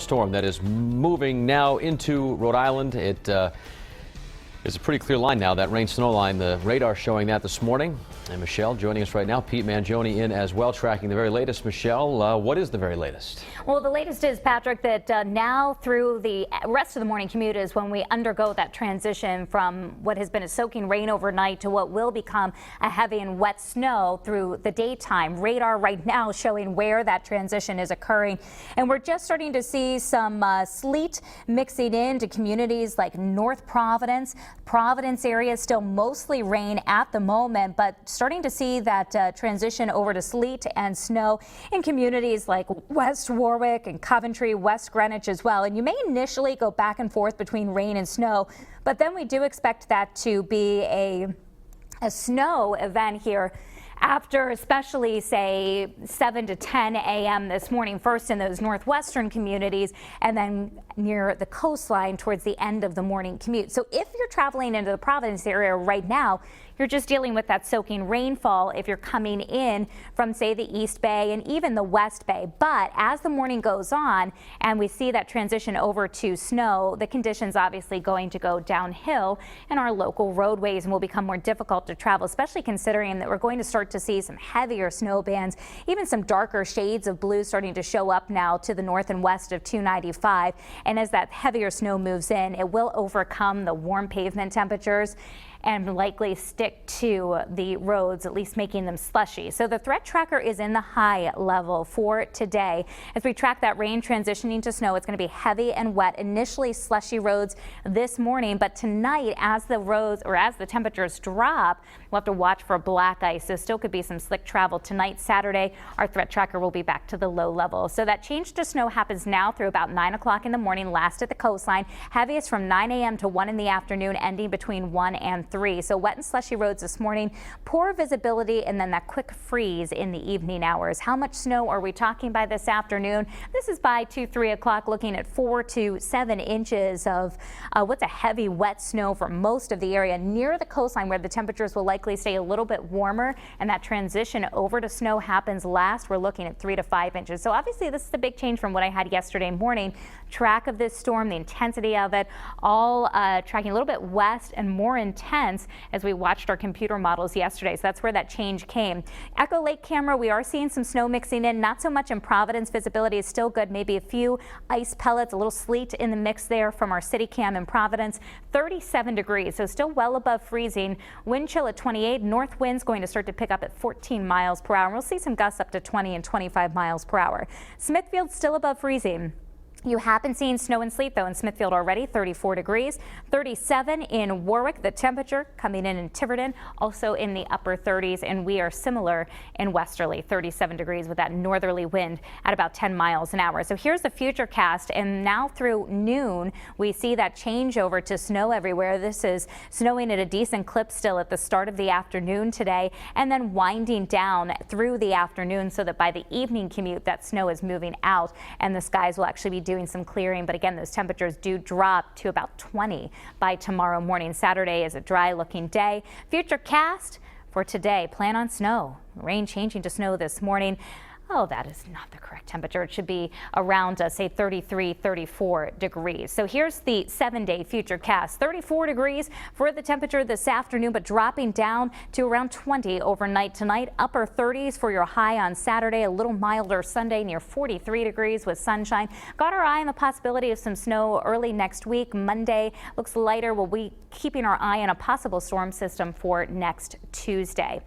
Storm that is moving now into Rhode Island. It is a pretty clear line now, that rain snow line. The radar showing that this morning. And Michelle joining us right now. Pete Mangione in as well, tracking the very latest. Michelle, what is the very latest? Well, the latest is, Patrick, that now through the rest of the morning commute is when we undergo that transition from what has been a soaking rain overnight to what will become a heavy and wet snow through the daytime. Radar right now showing where that transition is occurring. And we're just starting to see some sleet mixing into communities like North Providence. Providence area still mostly rain at the moment, but starting to see that transition over to sleet and snow in communities like West Warwick and Coventry, West Greenwich as well. And you may initially go back and forth between rain and snow, but then we do expect that to be a snow event here after especially, say, 7 to 10 a.m. this morning, first in those northwestern communities and then near the coastline towards the end of the morning commute. So if you're traveling into the Providence area right now, you're just dealing with that soaking rainfall if you're coming in from, say, the East Bay and even the West Bay. But as the morning goes on and we see that transition over to snow, the conditions obviously going to go downhill in our local roadways and will become more difficult to travel, especially considering that we're going to start to see some heavier snow bands, even some darker shades of blue starting to show up now to the north and west of 295. And as that heavier snow moves in, it will overcome the warm pavement temperatures and likely stick to the roads, at least making them slushy. So the threat tracker is in the high level for today. As we track that rain transitioning to snow, it's going to be heavy and wet, initially slushy roads this morning, but tonight as the roads or as the temperatures drop, we'll have to watch for black ice. So still could be some slick travel tonight. Saturday, our threat tracker will be back to the low level. So that change to snow happens now through about 9 o'clock in the morning, last at the coastline. Heaviest from 9 a.m. to 1 in the afternoon, ending between 1 and 3. So wet and slushy roads this morning, poor visibility, and then that quick freeze in the evening hours. How much snow are we talking by this afternoon? This is by 2-3 o'clock, looking at 4 to 7 inches of what's a heavy wet snow for most of the area near the coastline, where the temperatures will likely stay a little bit warmer and that transition over to snow happens last. We're looking at 3 to 5 inches. So obviously this is a big change from what I had yesterday morning. Track of this storm, the intensity of it, all tracking a little bit west and more intense as we watched our computer models yesterday. So that's where that change came. Echo Lake camera, we are seeing some snow mixing in, not so much in Providence. Visibility is still good, maybe a few ice pellets, a little sleet in the mix there from our city cam in Providence. 37 degrees, so still well above freezing. Wind chill at 28. North winds going to start to pick up at 14 miles per hour. And we'll see some gusts up to 20 and 25 miles per hour. Smithfield still above freezing. You have been seeing snow and sleet, though, in Smithfield already, 34 degrees, 37 in Warwick. The temperature coming in Tiverton, also in the upper 30s, and we are similar in Westerly, 37 degrees with that northerly wind at about 10 miles an hour. So here's the Futurecast, and now through noon, we see that change over to snow everywhere. This is snowing at a decent clip still at the start of the afternoon today, and then winding down through the afternoon so that by the evening commute, that snow is moving out, and the skies will actually be doing some clearing. But again, those temperatures do drop to about 20 by tomorrow morning. Saturday is a dry looking day. Futurecast for today, plan on snow. Rain changing to snow this morning. Oh, that is not the correct temperature. It should be around, say, 33, 34 degrees. So here's the 7-day Futurecast. 34 degrees for the temperature this afternoon, but dropping down to around 20 overnight tonight. Upper 30s for your high on Saturday. A little milder Sunday, near 43 degrees with sunshine. Got our eye on the possibility of some snow early next week. Monday looks lighter. We'll be keeping our eye on a possible storm system for next Tuesday.